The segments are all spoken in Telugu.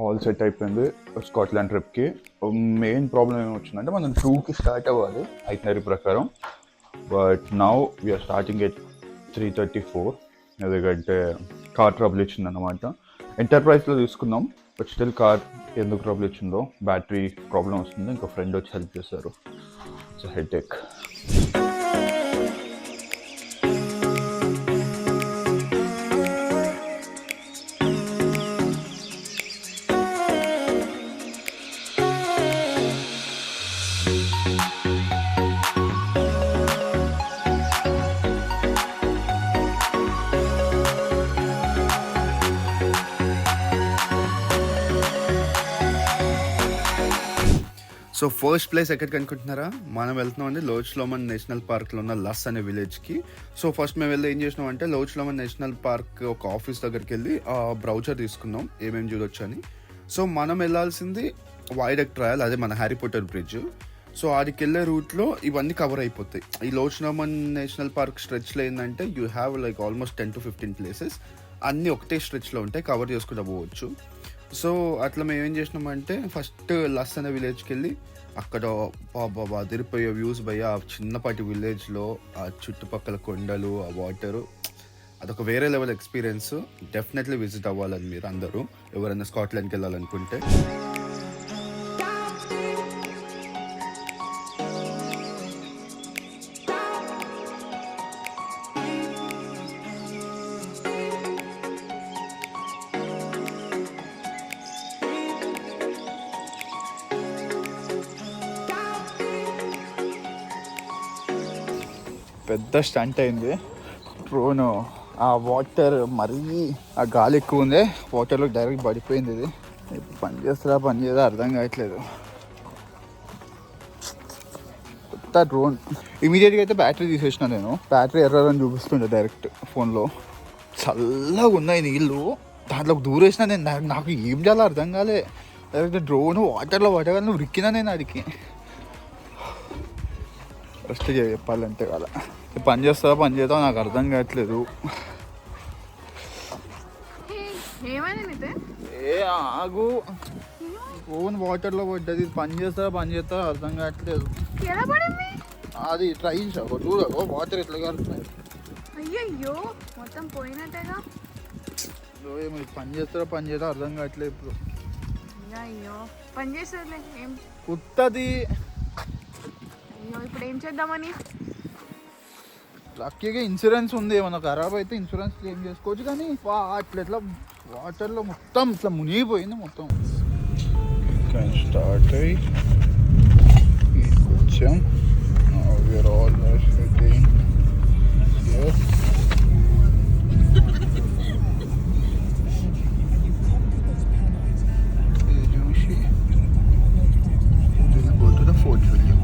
ఆల్ సెట్ అయిపోయింది స్కాట్లాండ్ ట్రిప్కి. మెయిన్ ప్రాబ్లం ఏమొచ్చిందంటే మనం 2కి స్టార్ట్ అవ్వాలి ఐటనరీ ప్రకారం. But now we are starting at 3:34 ఎందుకంటే కార్ ట్రబుల్ ఇచ్చిందన్నమాట. ఎంటర్ప్రైజ్లో తీసుకున్నాం బట్ స్టిల్ కార్ ఎందుకు ట్రబుల్ ఇచ్చిందో బ్యాటరీ ప్రాబ్లం వస్తుంది. ఇంకా ఫ్రెండ్ వచ్చి హెల్ప్ చేశారు. It's headache. So first place ఎక్కడికి అనుకుంటున్నారా? మనం వెళ్తున్నాం అండి లోచ్ లోమన్ నేషనల్ పార్క్లో ఉన్న లస్ అనే విలేజ్కి. సో ఫస్ట్ మేము వెళ్ళి ఏం చేసినాం అంటే లోచ్ లోమన్ నేషనల్ పార్క్ ఒక ఆఫీస్ దగ్గరికి వెళ్ళి బ్రౌచర్ తీసుకున్నాం ఏమేమి చూడొచ్చు అని. సో మనం వెళ్ళాల్సింది వైడక్ట్ ట్రయల్, అదే మన హ్యారీ పాటర్ బ్రిడ్జ్. సో ఆడికి వెళ్ళే రూట్లో ఇవన్నీ కవర్ అయిపోతాయి. ఈ లోచ్ లోమన్ నేషనల్ పార్క్ స్ట్రెచ్లో ఏంటంటే you have like almost 10 to 15 places, అన్నీ ఒకటే స్ట్రెచ్లో ఉంటాయి, కవర్ చేసుకుంటూ పోవచ్చు. సో అట్లా మేము ఏం చేసినామంటే ఫస్ట్ లస్ అనే విలేజ్కి వెళ్ళి అక్కడ బాబా అదిరిపోయే వ్యూస్ భయ్య. ఆ చిన్నపాటి విలేజ్లో ఆ చుట్టుపక్కల కొండలు, ఆ వాటరు, అదొక వేరే లెవెల్ ఎక్స్పీరియన్స్. డెఫినెట్లీ విజిట్ అవ్వాలని మీరు అందరూ ఎవరైనా స్కాట్లాండ్కి వెళ్ళాలనుకుంటే. పెద్ద స్టంట్ అయింది. డ్రోను ఆ వాటర్ మరీ ఆ గాలి ఎక్కువ ఉంది, వాటర్లో డైరెక్ట్ పడిపోయింది. ఇది పని చేస్తుందా అర్థం కావట్లేదు. కొత్త డ్రోన్. ఇమీడియట్గా అయితే బ్యాటరీ తీసేసిన నేను. బ్యాటరీ ఎర్రర్ అని చూపిస్తుండే డైరెక్ట్ ఫోన్లో. చల్లగా ఉన్నాయి నీళ్ళు, దాంట్లోకి దూరేసిన నేను. నాకు ఏం చేయాలో అర్థం కాలే. డైరెక్ట్ డ్రోన్ వాటర్లో పడగా నువ్వు రిక్కినా నేను అడిగి. ఫస్ట్ చెప్పాలంటే కదా పని చేస్తుందా పని చేద్దాం నాకు అర్థం కావట్లేదు. ఏ ఆగు, ఫోన్ వాటర్లో పడ్డది. పని చేస్తా అర్థం కావట్లేదు. అది ట్రై చేసావు చూడగో, వాటర్ ఎట్లా కలుగుతున్నాయి. అయ్యో మొత్తం పోయినట్టేగా. పని చేస్తా అర్థం కావట్లేదు ఇప్పుడు. అయ్యో పని చేసేదిలే ఏం కుత్తది. అయ్యో ఇప్పుడు ఏం చేద్దామని. లక్కీగా ఇన్సూరెన్స్ ఉంది, ఏమన్నా ఖరాబ్ అయితే ఇన్సూరెన్స్ క్లెయిమ్ చేసుకోవచ్చు. కానీ అట్లా వాటర్లో మొత్తం ఇట్లా మునిగిపోయింది మొత్తం. స్టార్ట్ అయ్యి కొంచెం చూసి వెళ్ళిపోతుంది ఫోర్త్ విల్లియం.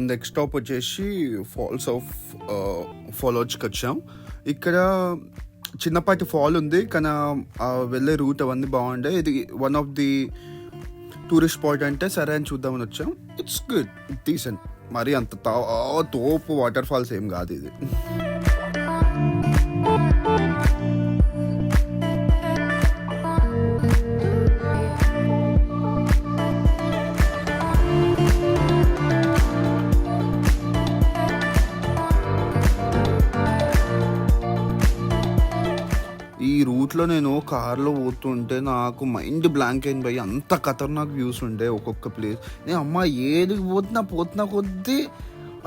నెక్స్ట్ స్టాప్ వచ్చేసి ఫాల్స్ ఆఫ్ ఫాలోచ్కి వచ్చాం. ఇక్కడ చిన్నపాటి ఫాల్ ఉంది, కానీ వెళ్ళే రూట్ అవన్నీ బాగుండే. ఇది one of the tourist spot అంటే సరే అని చూద్దామని వచ్చాం. It's good, decent. మరి అంత తోపు వాటర్ ఫాల్స్ ఏం కాదు ఇది. ఈ రూట్లో నేను కార్లో పోతుంటే నాకు మైండ్ బ్లాంక్ అయింది భయ్. అంత ఖతర్నాక్ వ్యూస్ ఉండే ఒక్కొక్క ప్లేస్. నేను అమ్మ ఏదికి పోతున్నా కొద్దీ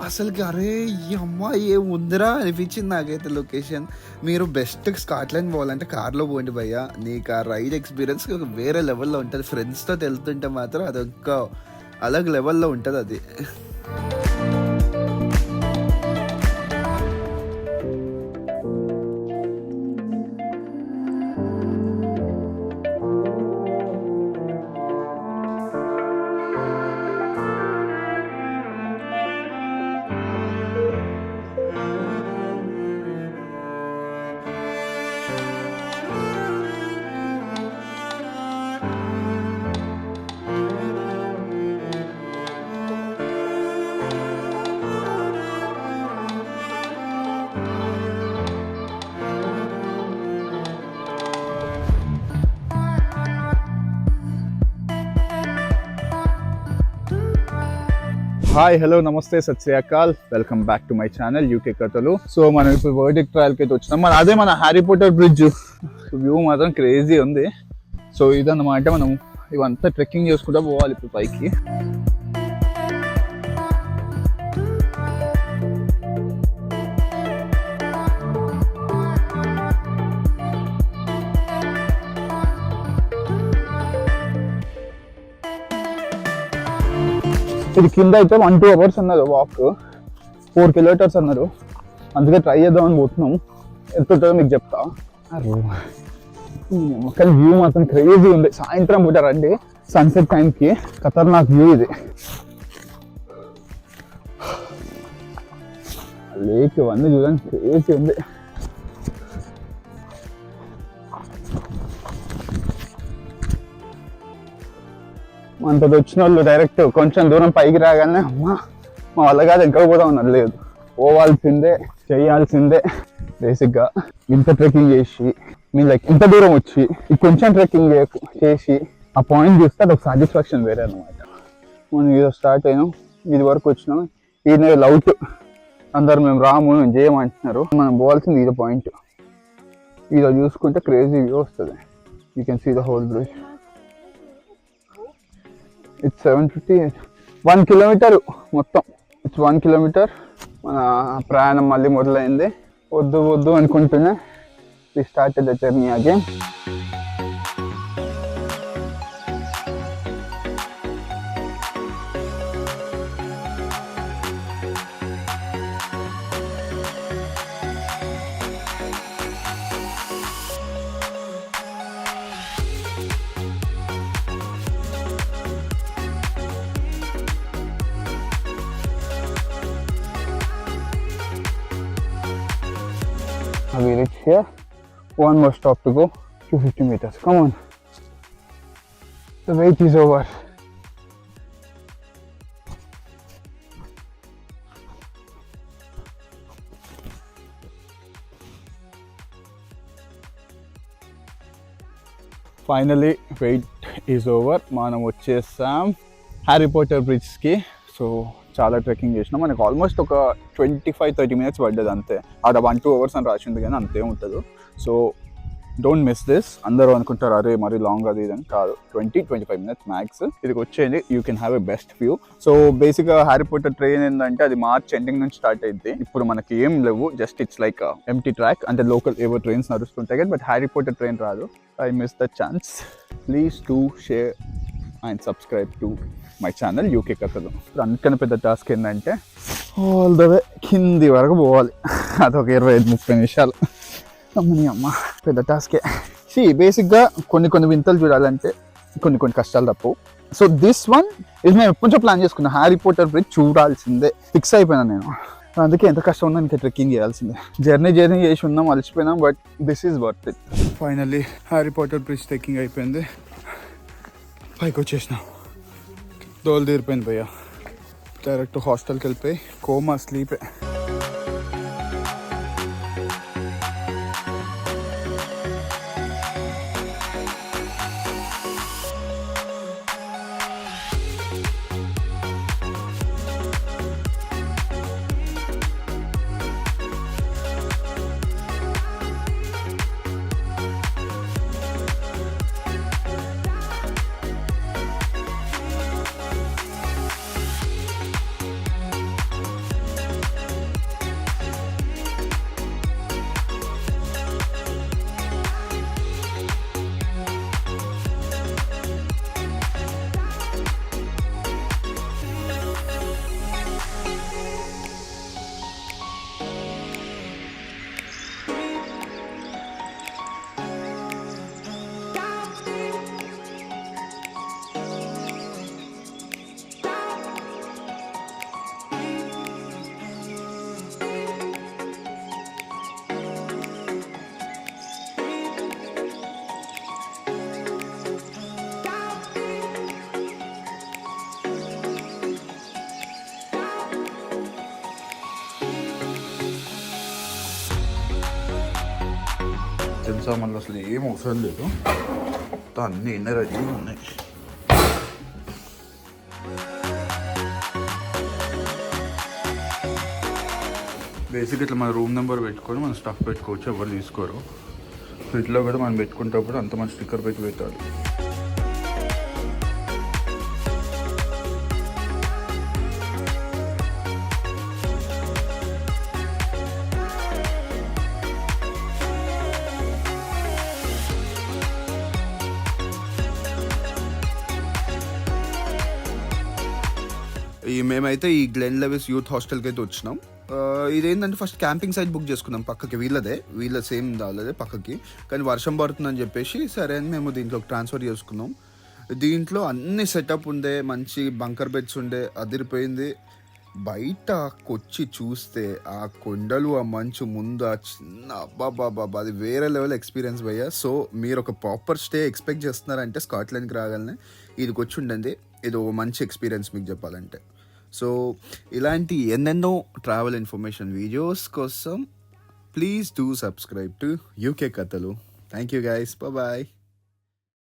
అసలుకి అరే ఈ అమ్మ ఏముందిరా అనిపించింది నాకైతే లొకేషన్. మీరు బెస్ట్ స్కాట్లాండ్ పోవాలంటే కార్లో పోండి భయ్య. నీకు ఆ రైడ్ ఎక్స్పీరియన్స్ వేరే లెవెల్లో ఉంటుంది. ఫ్రెండ్స్తో వెళ్తుంటే మాత్రం అదొక అలగ్ లెవెల్లో ఉంటుంది అది. హాయ్ హలో నమస్తే సత్ శ్రీ అకాల్ welcome back to my channel UK కథలు. సో మనం ఇప్పుడు వర్డిక్ ట్రయల్కి అయితే వచ్చినాం. అదే మన హ్యారీ పాటర్ బ్రిడ్జ్ వ్యూ మాత్రం క్రేజీ ఉంది. సో ఇదన్నమాట, మనం ఇవంతా ట్రెక్కింగ్ చేసుకుంటూ పోవాలి ఇప్పుడు పైకి. ఇది కింద అయితే 1-2 hours అన్నారు వాక్, 4 kilometers అన్నారు. అందుకే ట్రై చేద్దామని పోతున్నాం. ఎంత ఉంటుందో మీకు చెప్తా. కానీ వ్యూ మాత్రం క్రేజీ ఉంది. సాయంత్రం పూట రండి, సన్సెట్ టైంకి ఖతర్నాక్ వ్యూ ఇది. లేక్ ఇవన్నీ చూడండి, క్రేజీ ఉంది. మనతో వచ్చిన వాళ్ళు డైరెక్ట్ కొంచెం దూరం పైకి రాగానే అమ్మా మా వల్ల కాదు ఇంకా పోదాం అన్నది లేదు, పోవాల్సిందే, చేయాల్సిందే. బేసిక్గా ఇంత ట్రెక్కింగ్ చేసి మీరు లైక్ ఇంత దూరం వచ్చి కొంచెం ట్రెక్కింగ్ చేసి ఆ పాయింట్ చూస్తే అదొక సాటిస్ఫాక్షన్ వేరే అనమాట. మనం ఇది స్టార్ట్ అయినాం, ఇది వరకు వచ్చినాం. ఈయన లౌట్ అందరు మేము రాము మేము చేయమంటున్నారు. మనం పోవాల్సింది ఇది పాయింట్. ఇది చూసుకుంటే క్రేజీ వ్యూ వస్తుంది. You can see the whole bridge. It's 750, 1 kilometer మొత్తం. It's 1 kilometer. మన ప్రయాణం మళ్ళీ మొదలైంది. వద్దు వద్దు అనుకుంటున్నా. We started the journey again. We reach here. One more stop to go. 250 meters. Come on. The wait is over. Finally, wait is over. మనం వచ్చేసాం హ్యారీ పాటర్ బ్రిడ్జ్కి. సో చాలా ట్రెక్కింగ్ చేసినాం. మనకు ఆల్మోస్ట్ ఒక 25-30 minutes పడ్డది అంతే. ఆడ 1-2 hours అని రాసింది కానీ అంతే ఉంటుంది. So don't miss this. అందరూ అనుకుంటారు అరే మరి లాంగ్ అది ఇదని. కాదు, 20-25 minutes మ్యాక్స్. ఇదికి వచ్చేది you can have a best view. So బేసిక్గా హ్యారీ పాటర్ ట్రైన్ ఏంటంటే అది మార్చ్ ఎండింగ్ నుంచి స్టార్ట్ అయింది. ఇప్పుడు మనకి ఏం లేవు, just it's like empty track. అంటే లోకల్ ఏవో ట్రైన్స్ నడుస్తుంటాయి కదా, బట్ హ్యారీ పాటర్ ట్రైన్ రాదు. I miss the chance. Please do share and subscribe to my channel UK కథలు. ఇప్పుడు అందుకని పెద్ద టాస్క్ ఏంటంటే ఆల్ ద వే కింది వరకు పోవాలి. అదొక 25-30 నిమిషాలు. అమ్మని అమ్మ, పెద్ద టాస్కే. బేసిక్గా కొన్ని వింతలు చూడాలంటే కొన్ని కష్టాలు తప్పు. సో దిస్ వన్ ఇది మేము ఎప్పటి ప్లాన్ చేసుకున్నాం. హ్యారీ పాటర్ బ్రిడ్జ్ చూడాల్సిందే ఫిక్స్ అయిపోయినా నేను. అందుకే ఎంత కష్టం ఉందో ఇంకా ట్రెక్కింగ్ చేయాల్సిందే. జర్నీ చేసి ఉన్నాం, అలసిపోయినాం, but this is worth it. Finally Harry Potter bridge trekking అయిపోయింది. పైకి వచ్చేసినాం. దోలు తీరిపోయింది భయ్య. డైరెక్ట్ హాస్టల్కి వెళ్ళిపోయి కోమా స్లీపే. తెలుసా, మళ్ళీ అసలు ఏం అవసరం లేదు. అన్నీ ఎనర్జీ ఉన్నాయి. బేసిక్ ఇట్లా మన రూమ్ నెంబర్ పెట్టుకొని మన స్టఫ్ పెట్టుకోవచ్చు, ఎవరు తీసుకోరు. సో ఇట్లా కూడా మనం పెట్టుకుంటప్పుడు అంత మన స్టిక్కర్ పెట్టి పెట్టాలి. మేమైతే ఈ గ్లెన్ లెవిస్ యూత్ హాస్టల్కి అయితే వచ్చినాం. ఇదేంటంటే ఫస్ట్ క్యాంపింగ్ సైట్ బుక్ చేసుకున్నాం పక్కకి, వీళ్ళ సేమ్ దానిదే పక్కకి. కానీ వర్షం పడుతుందని చెప్పేసి సరే అని మేము దీంట్లో ట్రాన్స్ఫర్ చేసుకున్నాం. దీంట్లో అన్ని సెటప్ ఉండే, మంచి బంకర్ బెడ్స్ ఉండే, అదిరిపోయింది. బయట కొచ్చి చూస్తే ఆ కొండలు, ఆ మంచు ముందు ఆ చిన్న అబ్బాబాబా, అది వేరే లెవెల్ ఎక్స్పీరియన్స్ భయ్యా. సో మీరు ఒక ప్రాపర్ స్టే ఎక్స్పెక్ట్ చేస్తున్నారంటే స్కాట్లాండ్కి రాగానే ఇదికి వచ్చి ఉండండి. ఇది ఒక మంచి ఎక్స్పీరియన్స్ మీకు చెప్పాలంటే. సో ఇలాంటి ఎన్నెన్నో ట్రావెల్ ఇన్ఫర్మేషన్ వీడియోస్ కోసం please do subscribe to UK కథలు. Thank you guys, bye.